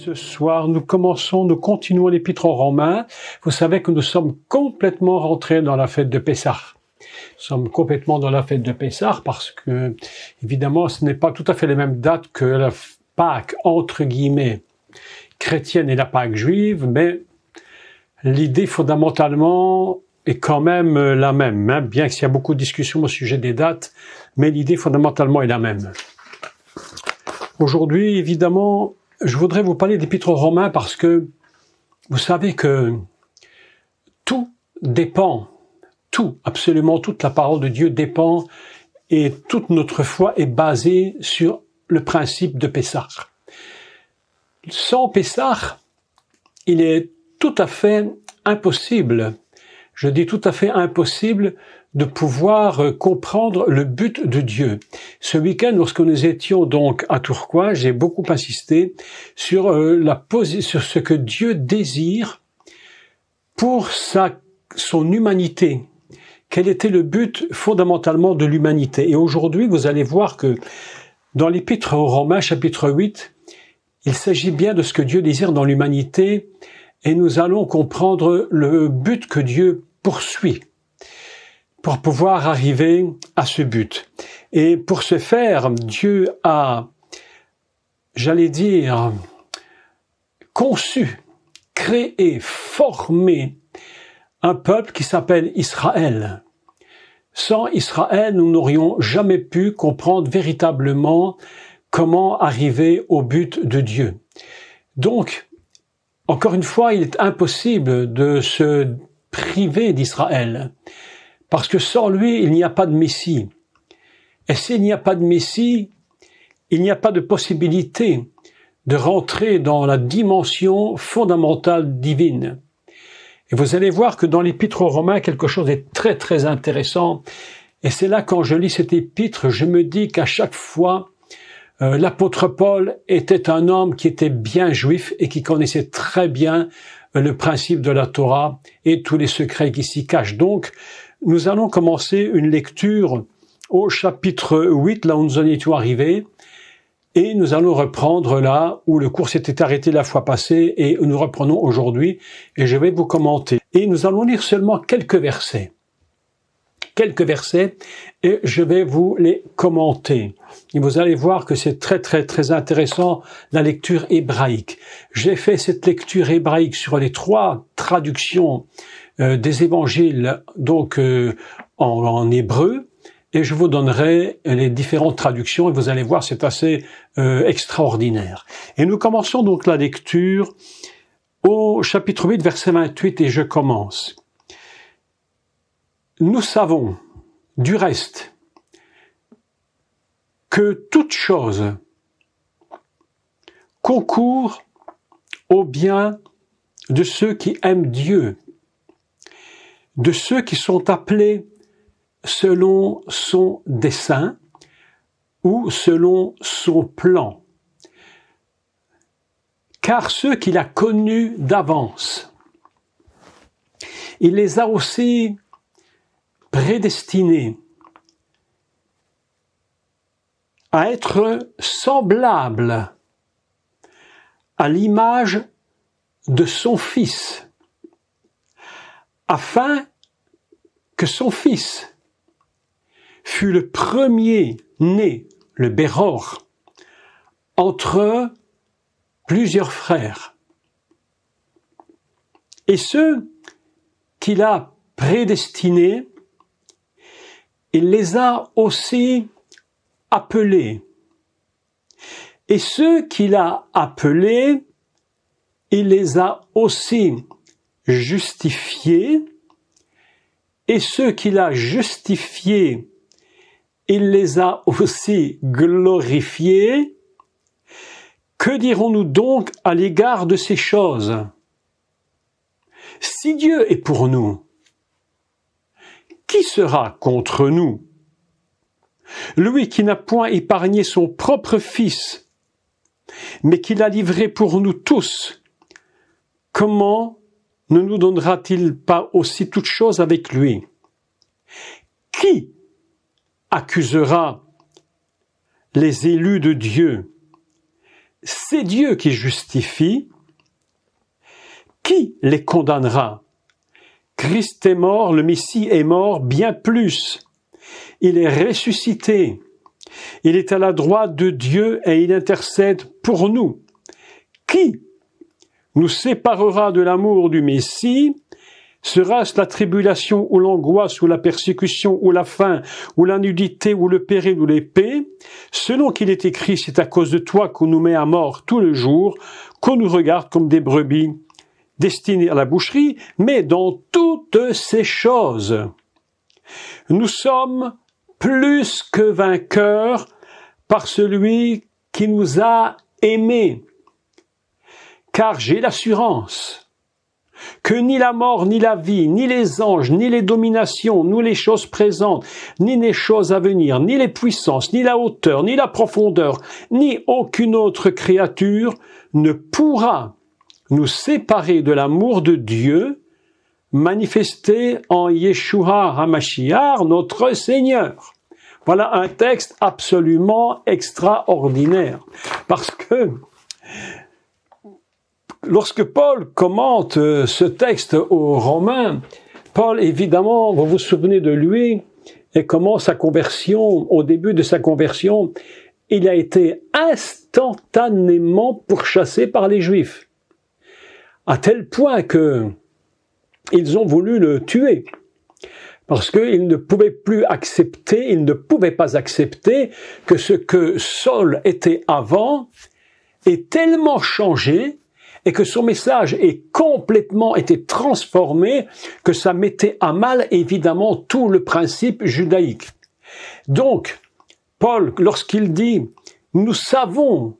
Ce soir, nous continuons l'Épître aux Romains. Vous savez que nous sommes complètement rentrés dans la fête de Pessah. Nous sommes complètement dans la fête de Pessah parce que, évidemment, ce n'est pas tout à fait les mêmes dates que la Pâque, entre guillemets, chrétienne et la Pâque juive, mais l'idée fondamentalement est quand même la même, hein, bien qu'il y a beaucoup de discussions au sujet des dates, mais l'idée fondamentalement est la même. Aujourd'hui, évidemment, je voudrais vous parler d'Épître aux Romains parce que vous savez que tout dépend, absolument toute la parole de Dieu dépend et toute notre foi est basée sur le principe de Pessah. Sans Pessah, il est tout à fait impossible, je dis tout à fait impossible, de pouvoir comprendre le but de Dieu. Ce week-end, lorsque nous étions donc à Tourcoing, j'ai beaucoup insisté sur sur ce que Dieu désire pour son humanité. Quel était le but fondamentalement de l'humanité? Et aujourd'hui, vous allez voir que dans l'Épître aux Romains, chapitre 8, il s'agit bien de ce que Dieu désire dans l'humanité et nous allons comprendre le but que Dieu poursuit pour pouvoir arriver à ce but. Et pour ce faire, Dieu a, j'allais dire, conçu, créé, formé un peuple qui s'appelle Israël. Sans Israël, nous n'aurions jamais pu comprendre véritablement comment arriver au but de Dieu. Donc, encore une fois, il est impossible de se priver d'Israël. Parce que sans lui, il n'y a pas de Messie. Et s'il n'y a pas de Messie, il n'y a pas de possibilité de rentrer dans la dimension fondamentale divine. Et vous allez voir que dans l'Épître aux Romains, quelque chose est très très intéressant. Et c'est là, quand je lis cet épître, je me dis qu'à chaque fois, l'apôtre Paul était un homme qui était bien juif et qui connaissait très bien le principe de la Torah et tous les secrets qui s'y cachent. Donc, nous allons commencer une lecture au chapitre 8, là où nous en étions arrivés, et nous allons reprendre là où le cours s'était arrêté la fois passée et nous reprenons aujourd'hui, et je vais vous commenter. Et nous allons lire seulement quelques versets, et je vais vous les commenter. Et vous allez voir que c'est très très très intéressant, la lecture hébraïque. J'ai fait cette lecture hébraïque sur les 3 traductions des évangiles, donc en hébreu, et je vous donnerai les différentes traductions, et vous allez voir, c'est assez extraordinaire. Et nous commençons donc la lecture au chapitre 8, verset 28, et je commence. Nous savons, du reste, que toute chose concourt au bien de ceux qui aiment Dieu, de ceux qui sont appelés selon son dessein ou selon son plan. Car ceux qu'il a connus d'avance, il les a aussi prédestinés à être semblables à l'image de son Fils, afin que son Fils fût le premier-né, le Béror, entre plusieurs frères. Et ceux qu'il a prédestinés, il les a aussi appelés. Et ceux qu'il a appelés, il les a aussi justifiés. Et ceux qu'il a justifiés, il les a aussi glorifiés. Que dirons-nous donc à l'égard de ces choses? Si Dieu est pour nous, qui sera contre nous? Lui qui n'a point épargné son propre Fils, mais qui l'a livré pour nous tous, comment ne nous donnera-t-il pas aussi toutes choses avec lui? Qui accusera les élus de Dieu? c'est Dieu qui justifie. Qui les condamnera? Christ est mort, le Messie est mort, bien plus. Il est ressuscité. Il est à la droite de Dieu et il intercède pour nous. Qui nous séparera de l'amour du Messie? Sera-ce la tribulation ou l'angoisse ou la persécution ou la faim ou la nudité ou le péril ou l'épée? Selon qu'il est écrit, c'est à cause de toi qu'on nous met à mort tout le jour, qu'on nous regarde comme des brebis destinées à la boucherie, mais dans toutes ces choses, nous sommes plus que vainqueurs par celui qui nous a aimés. Car j'ai l'assurance que ni la mort, ni la vie, ni les anges, ni les dominations, ni les choses présentes, ni les choses à venir, ni les puissances, ni la hauteur, ni la profondeur, ni aucune autre créature ne pourra nous séparer de l'amour de Dieu manifesté en Yeshua HaMashiach, notre Seigneur. Voilà un texte absolument extraordinaire. Parce que lorsque Paul commente ce texte aux Romains, Paul, évidemment, vous vous souvenez de lui, et comment sa conversion, au début de sa conversion, il a été instantanément pourchassé par les Juifs. À tel point que ils ont voulu le tuer. Parce qu'ils ne pouvaient plus accepter, ils ne pouvaient pas accepter que ce que Saul était avant ait tellement changé et que son message ait complètement été transformé, que ça mettait à mal évidemment tout le principe judaïque. Donc, Paul, lorsqu'il dit « Nous savons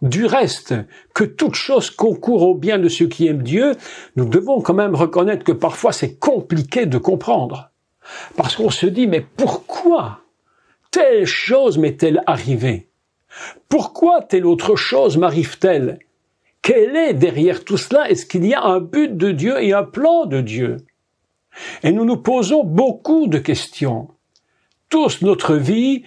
du reste que toute chose concourt au bien de ceux qui aiment Dieu », nous devons quand même reconnaître que parfois c'est compliqué de comprendre. Parce qu'on se dit « Mais pourquoi telle chose m'est-elle arrivée? Pourquoi telle autre chose m'arrive-t-elle? Quel est derrière tout cela? Est-ce qu'il y a un but de Dieu et un plan de Dieu ?» Et nous nous posons beaucoup de questions. Tous, notre vie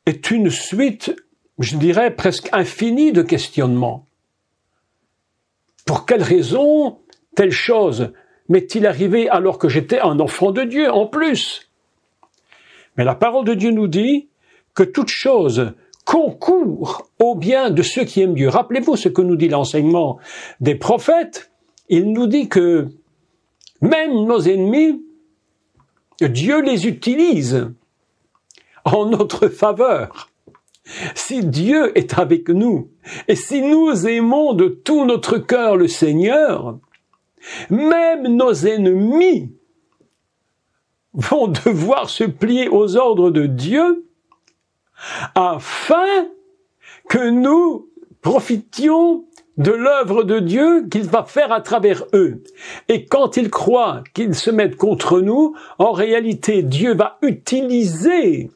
est une suite, je dirais, presque infinie de questionnements. Pour quelle raison telle chose m'est-il arrivé alors que j'étais un enfant de Dieu en plus? Mais la parole de Dieu nous dit que toute chose concourt au bien de ceux qui aiment Dieu. Rappelez-vous ce que nous dit l'enseignement des prophètes. Il nous dit que même nos ennemis, Dieu les utilise en notre faveur. Si Dieu est avec nous, et si nous aimons de tout notre cœur le Seigneur, même nos ennemis vont devoir se plier aux ordres de Dieu afin que nous profitions de l'œuvre de Dieu qu'il va faire à travers eux. Et quand ils croient qu'ils se mettent contre nous, en réalité, Dieu va utiliser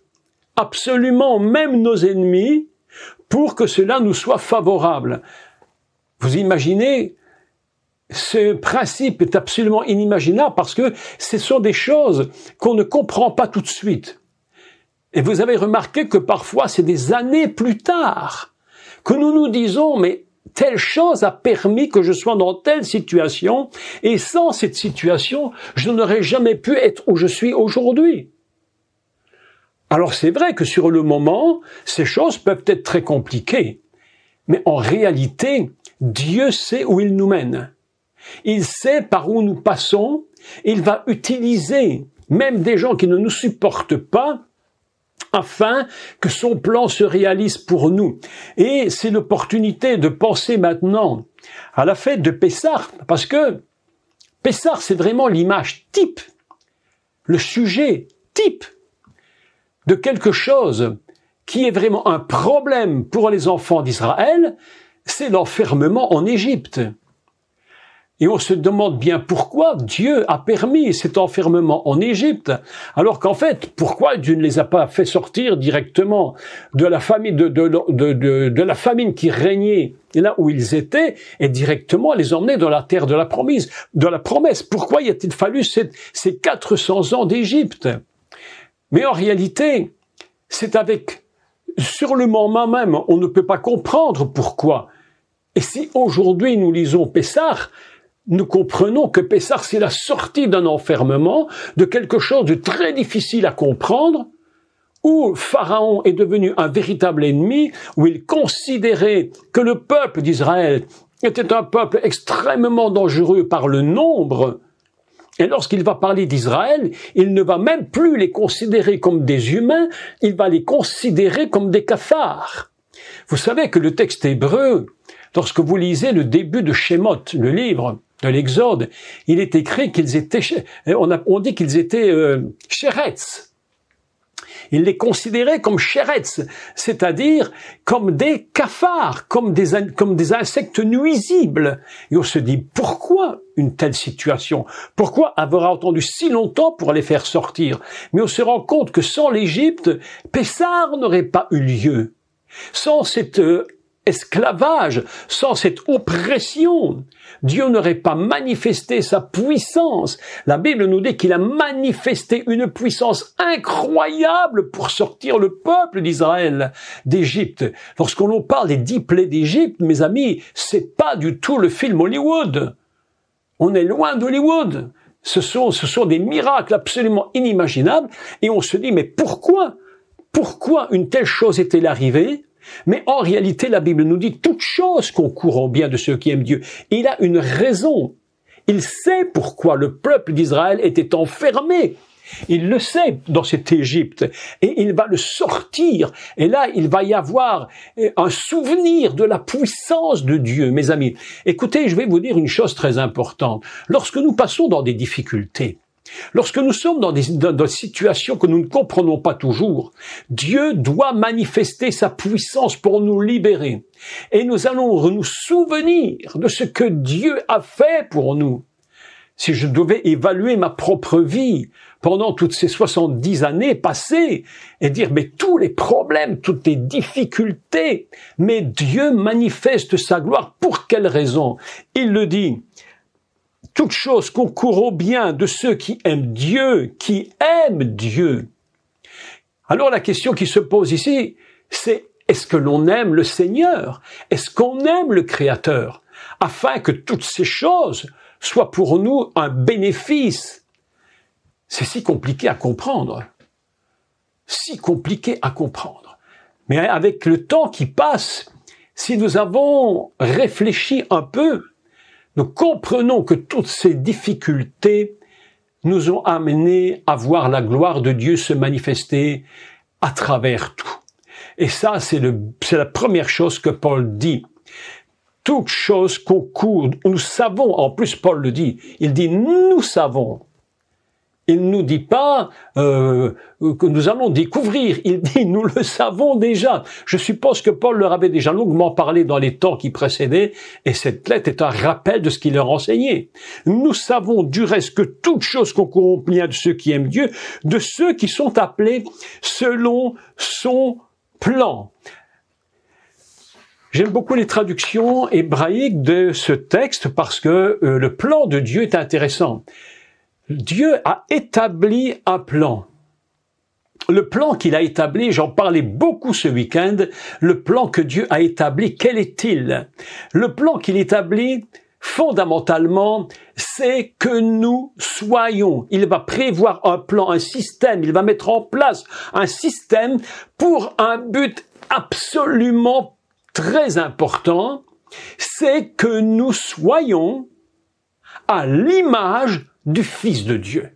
absolument même nos ennemis pour que cela nous soit favorable. Vous imaginez, ce principe est absolument inimaginable parce que ce sont des choses qu'on ne comprend pas tout de suite. Et vous avez remarqué que parfois c'est des années plus tard que nous nous disons mais telle chose a permis que je sois dans telle situation et sans cette situation je n'aurais jamais pu être où je suis aujourd'hui. Alors c'est vrai que sur le moment, ces choses peuvent être très compliquées. Mais en réalité, Dieu sait où il nous mène. Il sait par où nous passons. Il va utiliser même des gens qui ne nous supportent pas afin que son plan se réalise pour nous. Et c'est l'opportunité de penser maintenant à la fête de Pessah, parce que Pessah, c'est vraiment l'image type, le sujet type de quelque chose qui est vraiment un problème pour les enfants d'Israël, c'est l'enfermement en Égypte. Et on se demande bien pourquoi Dieu a permis cet enfermement en Égypte, alors qu'en fait, pourquoi Dieu ne les a pas fait sortir directement de la famine, de la famine qui régnait là où ils étaient, et directement les emmener dans la terre de la promesse. Pourquoi y a-t-il fallu ces 400 ans d'Égypte? Mais en réalité, c'est avec Sur le moment même, on ne peut pas comprendre pourquoi. Et si aujourd'hui nous lisons Pessah, nous comprenons que Pessah, c'est la sortie d'un enfermement, de quelque chose de très difficile à comprendre, où Pharaon est devenu un véritable ennemi, où il considérait que le peuple d'Israël était un peuple extrêmement dangereux par le nombre. Et lorsqu'il va parler d'Israël, il ne va même plus les considérer comme des humains, il va les considérer comme des cafards. Vous savez que le texte hébreu, lorsque vous lisez le début de Shemot, le livre de l'Exode, il est écrit qu'ils étaient, on dit qu'ils étaient sheretz. Il les considérait comme sheretz, c'est-à-dire comme des cafards, comme des insectes nuisibles. Et on se dit, pourquoi une telle situation? Pourquoi avoir attendu si longtemps pour les faire sortir? Mais on se rend compte que sans l'Égypte, Pessah n'aurait pas eu lieu. Sans cet esclavage, sans cette oppression, Dieu n'aurait pas manifesté sa puissance. La Bible nous dit qu'il a manifesté une puissance incroyable pour sortir le peuple d'Israël d'Égypte. Lorsqu'on parle des 10 plaies d'Égypte, mes amis, c'est pas du tout le film Hollywood. On est loin d'Hollywood. Ce sont des miracles absolument inimaginables et on se dit, mais pourquoi une telle chose est-elle arrivée? Mais en réalité, la Bible nous dit toute chose concourt au bien de ceux qui aiment Dieu. Il a une raison. Il sait pourquoi le peuple d'Israël était enfermé. Il le sait dans cette Égypte. Et il va le sortir. Et là, il va y avoir un souvenir de la puissance de Dieu, mes amis. Écoutez, je vais vous dire une chose très importante. Lorsque nous passons dans des difficultés, lorsque nous sommes dans des situations que nous ne comprenons pas toujours, Dieu doit manifester sa puissance pour nous libérer. Et nous allons nous souvenir de ce que Dieu a fait pour nous. Si je devais évaluer ma propre vie pendant toutes ces 70 années passées et dire, mais tous les problèmes, toutes les difficultés, mais Dieu manifeste sa gloire. Pour quelle raison? Il le dit. Toute chose concourt au bien de ceux qui aiment Dieu, qui aiment Dieu. Alors la question qui se pose ici, c'est est-ce que l'on aime le Seigneur? Est-ce qu'on aime le Créateur? Afin que toutes ces choses soient pour nous un bénéfice. C'est si compliqué à comprendre. Si compliqué à comprendre. Mais avec le temps qui passe, si nous avons réfléchi un peu, nous comprenons que toutes ces difficultés nous ont amenés à voir la gloire de Dieu se manifester à travers tout. Et ça, c'est la première chose que Paul dit. Toute chose concourt, nous savons, en plus Paul le dit, il dit nous savons. Il ne nous dit pas que nous allons découvrir, il dit nous le savons déjà. Je suppose que Paul leur avait déjà longuement parlé dans les temps qui précédaient, et cette lettre est un rappel de ce qu'il leur enseignait. Nous savons du reste que toute chose concourt au bien de ceux qui aiment Dieu, de ceux qui sont appelés selon son plan. J'aime beaucoup les traductions hébraïques de ce texte parce que le plan de Dieu est intéressant. Dieu a établi un plan. Le plan qu'il a établi, j'en parlais beaucoup ce week-end, le plan que Dieu a établi, quel est-il? Le plan qu'il établit, fondamentalement, c'est que nous soyons. Il va prévoir un plan, un système, il va mettre en place un système pour un but absolument très important, c'est que nous soyons à l'image du Fils de Dieu.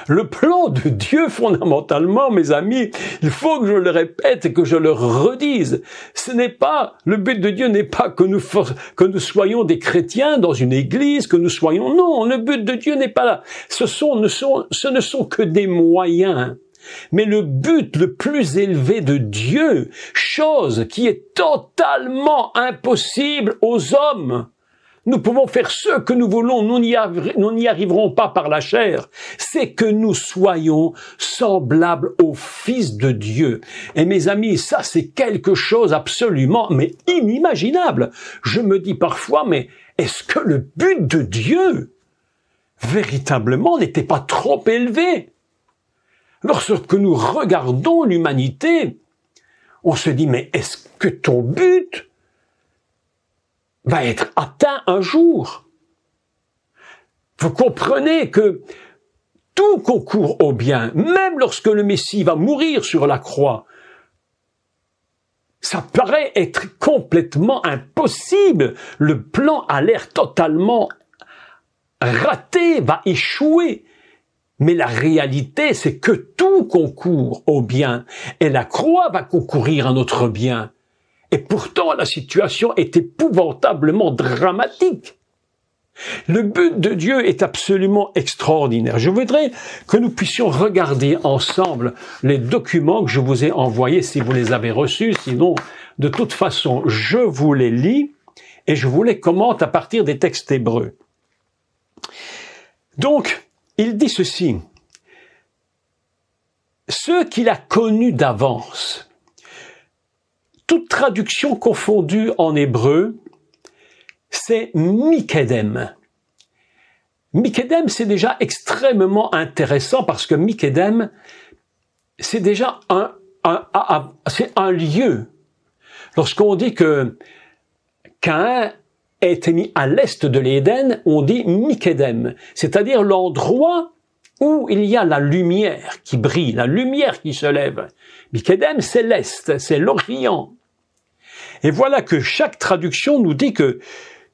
Le plan de Dieu, fondamentalement, mes amis, il faut que je le répète et que je le redise. Le but de Dieu n'est pas que nous soyons des chrétiens dans une église, que nous soyons, non, le but de Dieu n'est pas là. Ce ne sont que des moyens. Mais le but le plus élevé de Dieu, chose qui est totalement impossible aux hommes, nous pouvons faire ce que nous voulons, nous n'y arriverons pas par la chair, c'est que nous soyons semblables au Fils de Dieu. Et mes amis, ça c'est quelque chose absolument, mais inimaginable. Je me dis parfois, mais est-ce que le but de Dieu, véritablement, n'était pas trop élevé? Lorsque nous regardons l'humanité, on se dit, mais est-ce que ton but va être atteint un jour? Vous comprenez que tout concourt au bien, même lorsque le Messie va mourir sur la croix. Ça paraît être complètement impossible. Le plan a l'air totalement raté, va échouer. Mais la réalité, c'est que tout concourt au bien. Et la croix va concourir à notre bien. Et pourtant, la situation est épouvantablement dramatique. Le but de Dieu est absolument extraordinaire. Je voudrais que nous puissions regarder ensemble les documents que je vous ai envoyés si vous les avez reçus. Sinon, de toute façon, je vous les lis et je vous les commente à partir des textes hébreux. Donc, il dit ceci. Ceux qu'il a connus d'avance, toute traduction confondue en hébreu, c'est Mikedem. Mikedem, c'est déjà extrêmement intéressant parce que Mikedem, c'est déjà c'est un lieu. Lorsqu'on dit que Caïn a été mis à l'est de l'Éden, on dit Mikedem, c'est-à-dire l'endroit où il y a la lumière qui brille, la lumière qui se lève. Mikedem, c'est l'est, c'est l'Orient. Et voilà que chaque traduction nous dit que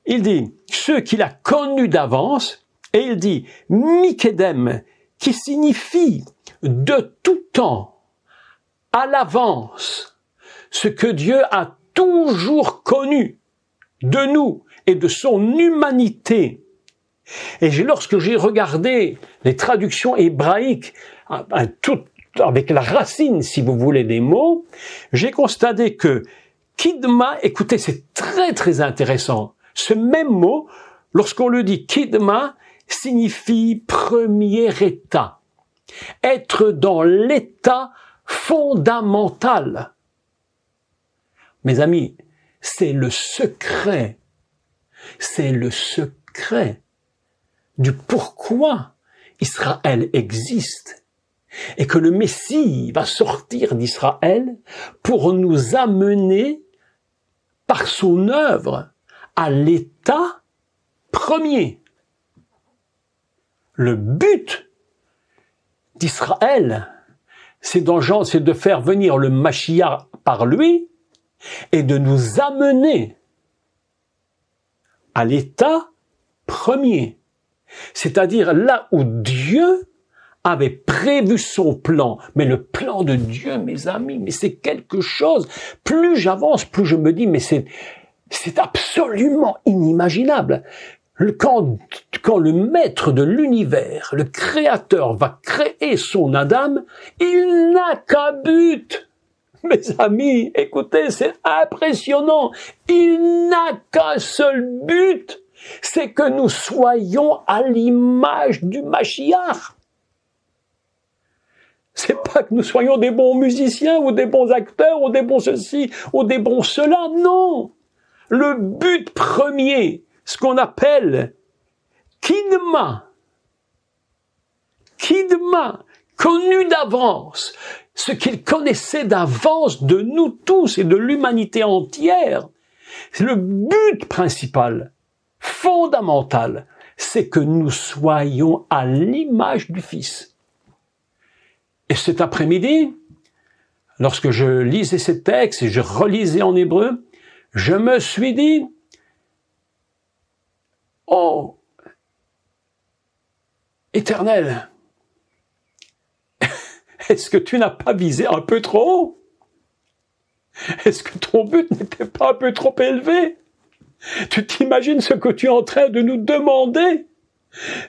il dit ceux qu'il a connus d'avance, et il dit Mikedem, qui signifie de tout temps, à l'avance, ce que Dieu a toujours connu de nous et de son humanité. Et lorsque j'ai regardé les traductions hébraïques, avec la racine, si vous voulez, des mots, j'ai constaté que Kidma, écoutez, c'est très très intéressant. Ce même mot, lorsqu'on le dit Kidma, signifie premier état. Être dans l'état fondamental. Mes amis, c'est le secret du pourquoi Israël existe et que le Messie va sortir d'Israël pour nous amener par son œuvre à l'état premier. Le but d'Israël, c'est de faire venir le Mashiach par lui et de nous amener à l'état premier. C'est-à-dire là où Dieu avait prévu son plan. Mais le plan de Dieu, mes amis, mais c'est quelque chose. Plus j'avance, plus je me dis, mais c'est absolument inimaginable. Quand le maître de l'univers, le créateur, va créer son Adam, il n'a qu'un but. Mes amis, écoutez, c'est impressionnant. Il n'a qu'un seul but. C'est que nous soyons à l'image du Mashiach. C'est pas que nous soyons des bons musiciens ou des bons acteurs ou des bons ceci ou des bons cela, non. Le but premier, ce qu'on appelle Kidma, connu d'avance, ce qu'il connaissait d'avance de nous tous et de l'humanité entière. C'est le but principal, fondamental, c'est que nous soyons à l'image du Fils. Et cet après-midi, lorsque je lisais ces textes et je relisais en hébreu, je me suis dit, oh, Éternel, est-ce que tu n'as pas visé un peu trop haut? Est-ce que ton but n'était pas un peu trop élevé? Tu t'imagines ce que tu es en train de nous demander?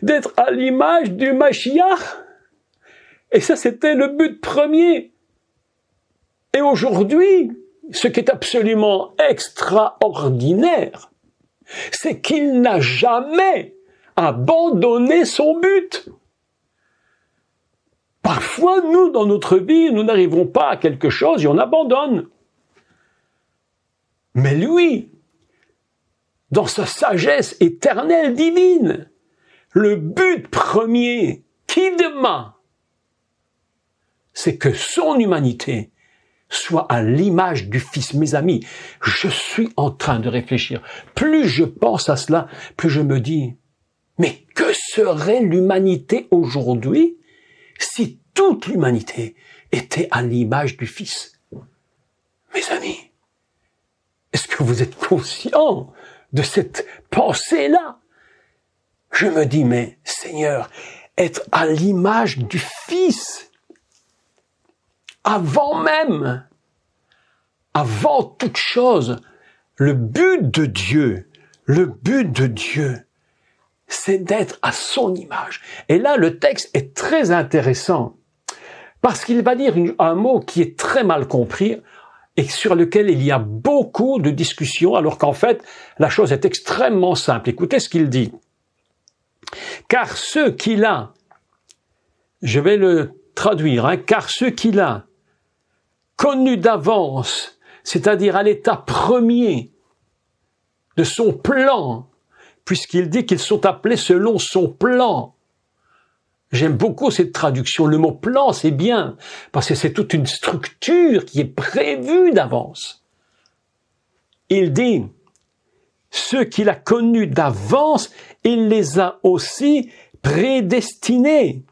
D'être à l'image du Mashiach? Et ça, c'était le but premier. Et aujourd'hui, ce qui est absolument extraordinaire, c'est qu'il n'a jamais abandonné son but. Parfois, nous, dans notre vie, nous n'arrivons pas à quelque chose et on abandonne. Mais lui, dans sa sagesse éternelle divine, le but premier, Kidma, c'est que son humanité soit à l'image du Fils. Mes amis, je suis en train de réfléchir. Plus je pense à cela, plus je me dis, mais que serait l'humanité aujourd'hui si toute l'humanité était à l'image du Fils? Mes amis, est-ce que vous êtes conscients de cette pensée-là? Je me dis, mais Seigneur, être à l'image du Fils, avant toute chose, le but de Dieu, c'est d'être à son image. Et là, le texte est très intéressant, parce qu'il va dire un mot qui est très mal compris, et sur lequel il y a beaucoup de discussions, alors qu'en fait, la chose est extrêmement simple. Écoutez ce qu'il dit. Car ceux qu'il a, je vais le traduire, car ceux qu'il a connus d'avance, c'est-à-dire à l'état premier de son plan, puisqu'il dit qu'ils sont appelés selon son plan. J'aime beaucoup cette traduction. Le mot plan, c'est bien, parce que c'est toute une structure qui est prévue d'avance. Il dit, ceux qu'il a connus d'avance, il les a aussi prédestinés.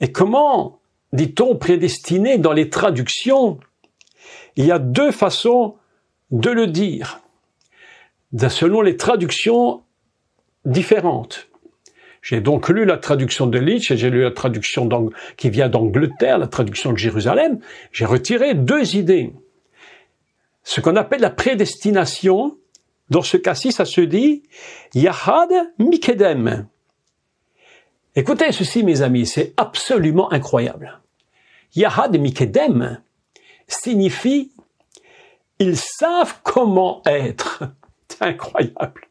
Et comment dit-on prédestiné dans les traductions? Il y a deux façons de le dire, selon les traductions différentes. J'ai donc lu la traduction de Leach et j'ai lu la traduction qui vient d'Angleterre, la traduction de Jérusalem. J'ai retiré deux idées. Ce qu'on appelle la prédestination, dans ce cas-ci, ça se dit « Yahad Mikedem ». Écoutez ceci, mes amis, c'est absolument incroyable. Yahad Mikedem signifie « ils savent comment être ». C'est incroyable.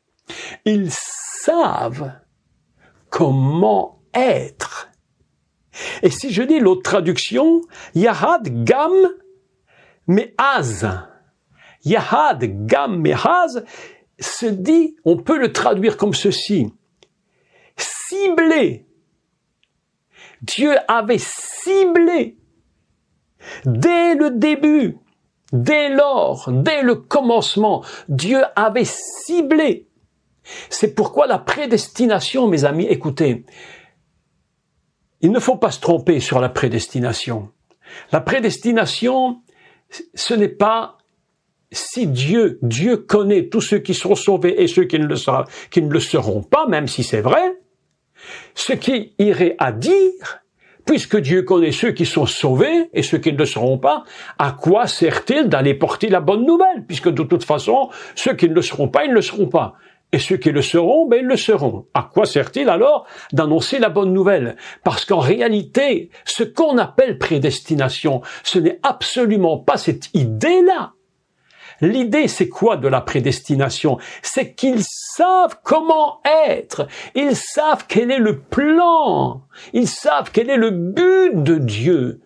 Ils savent comment être. Et si je dis l'autre traduction, Yahad Gam Me'az. Yahad Gam Me'az se dit, on peut le traduire comme ceci, ciblé. Dieu avait ciblé dès le début, dès lors, dès le commencement, Dieu avait ciblé. C'est pourquoi la prédestination, mes amis, écoutez, il ne faut pas se tromper sur la prédestination. La prédestination, ce n'est pas si Dieu connaît tous ceux qui seront sauvés et ceux qui ne le seront pas, même si c'est vrai, ce qui irait à dire, puisque Dieu connaît ceux qui sont sauvés et ceux qui ne le seront pas, à quoi sert-il d'aller porter la bonne nouvelle? Puisque de toute façon, ceux qui ne le seront pas, ils ne le seront pas. Et ceux qui le seront, ils le seront. À quoi sert-il alors d'annoncer la bonne nouvelle? Parce qu'en réalité, ce qu'on appelle prédestination, ce n'est absolument pas cette idée-là. L'idée, c'est quoi de la prédestination? C'est qu'ils savent comment être. Ils savent quel est le plan. Ils savent quel est le but de Dieu.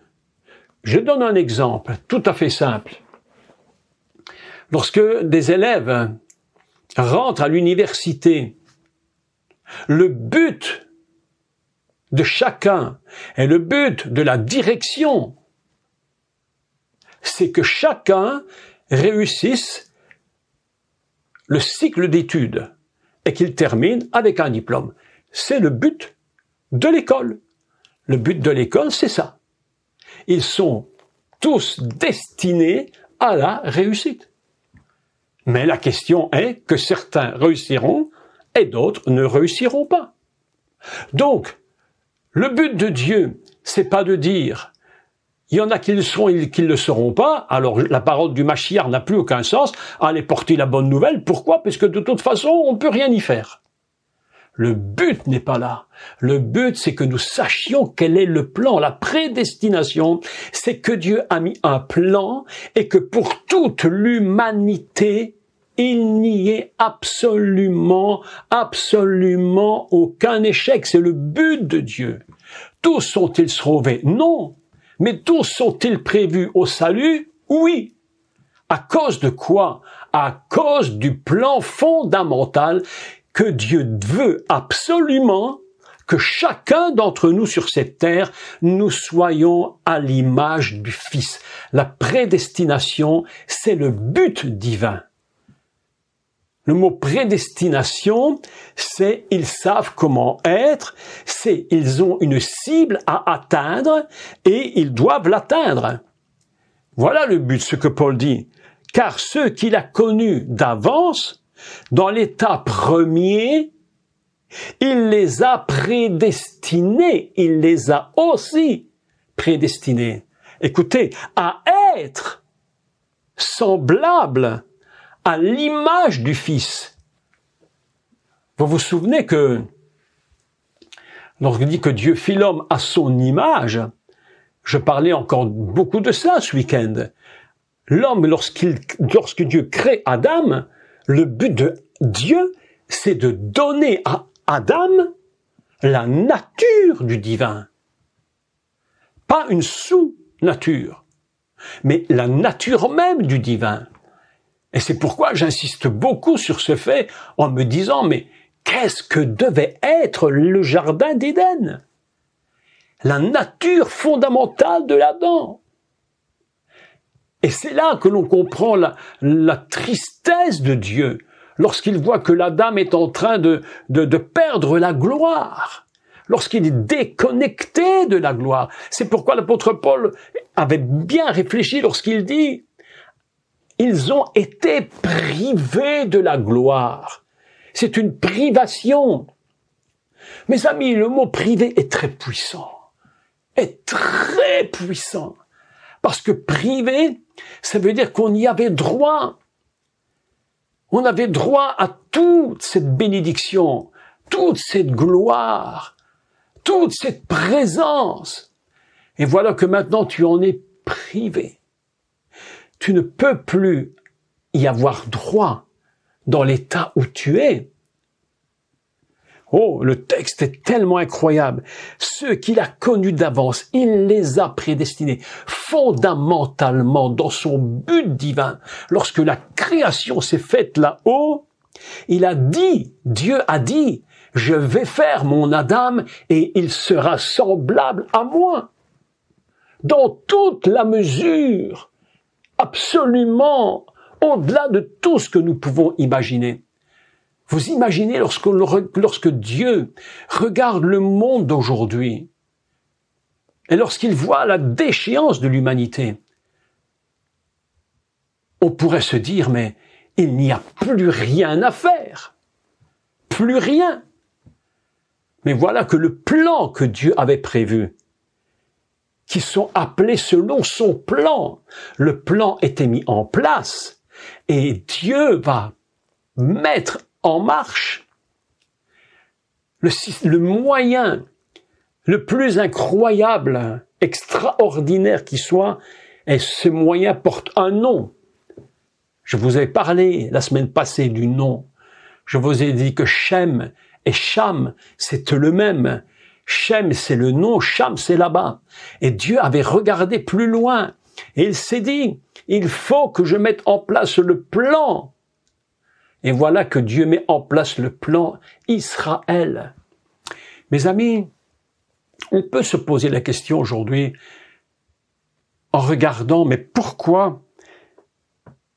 Je donne un exemple tout à fait simple. Lorsque des élèves rentrent à l'université, le but de chacun et le but de la direction, c'est que chacun réussisse le cycle d'études et qu'il termine avec un diplôme. C'est le but de l'école. Le but de l'école, c'est ça. Ils sont tous destinés à la réussite. Mais la question est que certains réussiront et d'autres ne réussiront pas. Donc, le but de Dieu, c'est pas de dire il y en a qui le seront et qui ne le seront pas, alors la parole du Mashiach n'a plus aucun sens, allez porter la bonne nouvelle. Pourquoi? Parce que de toute façon, on ne peut rien y faire. Le but n'est pas là. Le but, c'est que nous sachions quel est le plan. La prédestination, c'est que Dieu a mis un plan et que pour toute l'humanité, il n'y ait absolument aucun échec. C'est le but de Dieu. Tous sont-ils sauvés? Non. Mais tous sont-ils prévus au salut? Oui. À cause de quoi? À cause du plan fondamental que Dieu veut absolument que chacun d'entre nous sur cette terre, nous soyons à l'image du Fils. La prédestination, c'est le but divin. Le mot prédestination, c'est ils savent comment être, c'est ils ont une cible à atteindre et ils doivent l'atteindre. Voilà le but, ce que Paul dit. Car ceux qu'il a connus d'avance, dans l'état premier, il les a prédestinés, il les a aussi prédestinés. Écoutez, à être semblables à l'image du Fils. Vous vous souvenez que, lorsqu'on dit que Dieu fit l'homme à son image, je parlais encore beaucoup de ça ce week-end. L'homme, lorsque Dieu crée Adam, le but de Dieu, c'est de donner à Adam la nature du divin. Pas une sous-nature, mais la nature même du divin. Et c'est pourquoi j'insiste beaucoup sur ce fait en me disant, mais qu'est-ce que devait être le jardin d'Éden? La nature fondamentale de l'Adam. Et c'est là que l'on comprend la tristesse de Dieu, lorsqu'il voit que l'Adam est en train de perdre la gloire, lorsqu'il est déconnecté de la gloire. C'est pourquoi l'apôtre Paul avait bien réfléchi lorsqu'il dit ils ont été privés de la gloire. C'est une privation. Mes amis, le mot privé est très puissant. Est très puissant. Parce que privé, ça veut dire qu'on y avait droit. On avait droit à toute cette bénédiction, toute cette gloire, toute cette présence. Et voilà que maintenant tu en es privé. Tu ne peux plus y avoir droit dans l'état où tu es. Oh, le texte est tellement incroyable. Ceux qu'il a connus d'avance, il les a prédestinés fondamentalement dans son but divin. Lorsque la création s'est faite là-haut, il a dit, Dieu a dit, je vais faire mon Adam et il sera semblable à moi. Dans toute la mesure, absolument au-delà de tout ce que nous pouvons imaginer. Vous imaginez lorsque Dieu regarde le monde d'aujourd'hui et lorsqu'il voit la déchéance de l'humanité, on pourrait se dire, mais il n'y a plus rien à faire. Plus rien. Mais voilà que le plan que Dieu avait prévu, qui sont appelés selon son plan, le plan était mis en place et Dieu va mettre en marche le moyen le plus incroyable, extraordinaire qui soit, et ce moyen porte un nom. Je vous ai parlé la semaine passée du nom. Je vous ai dit que Shem et Cham, c'est le même. Shem, c'est le nom, Cham, c'est là-bas. Et Dieu avait regardé plus loin. Et il s'est dit, il faut que je mette en place le plan. Et voilà que Dieu met en place le plan Israël. Mes amis, on peut se poser la question aujourd'hui en regardant, mais pourquoi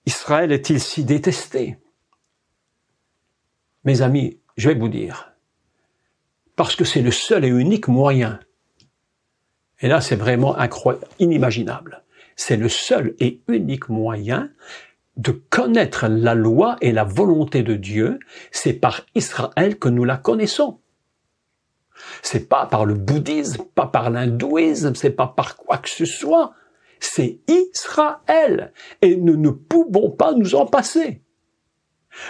Israël est-il si détesté? Mes amis, je vais vous dire, parce que c'est le seul et unique moyen. Et là, c'est vraiment incroyable, inimaginable. C'est le seul et unique moyen de connaître la loi et la volonté de Dieu. C'est par Israël que nous la connaissons. C'est pas par le bouddhisme, pas par l'hindouisme, c'est pas par quoi que ce soit. C'est Israël. Et nous ne pouvons pas nous en passer.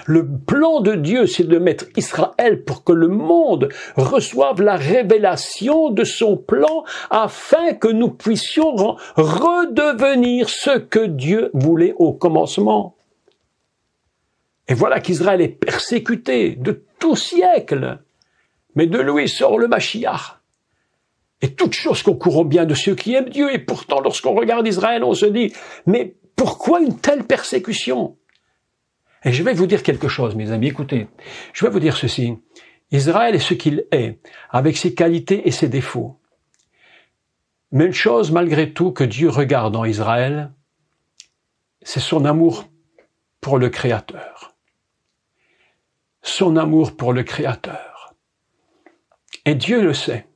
Le plan de Dieu, c'est de mettre Israël pour que le monde reçoive la révélation de son plan afin que nous puissions redevenir ce que Dieu voulait au commencement. Et voilà qu'Israël est persécuté de tout siècle. Mais de lui sort le Mashiach. Et toutes choses concourent bien de ceux qui aiment Dieu. Et pourtant, lorsqu'on regarde Israël, on se dit, mais pourquoi une telle persécution? Et je vais vous dire quelque chose, mes amis, écoutez, je vais vous dire ceci. Israël est ce qu'il est, avec ses qualités et ses défauts. Mais une chose malgré tout que Dieu regarde en Israël, c'est son amour pour le Créateur. Son amour pour le Créateur. Et Dieu le sait.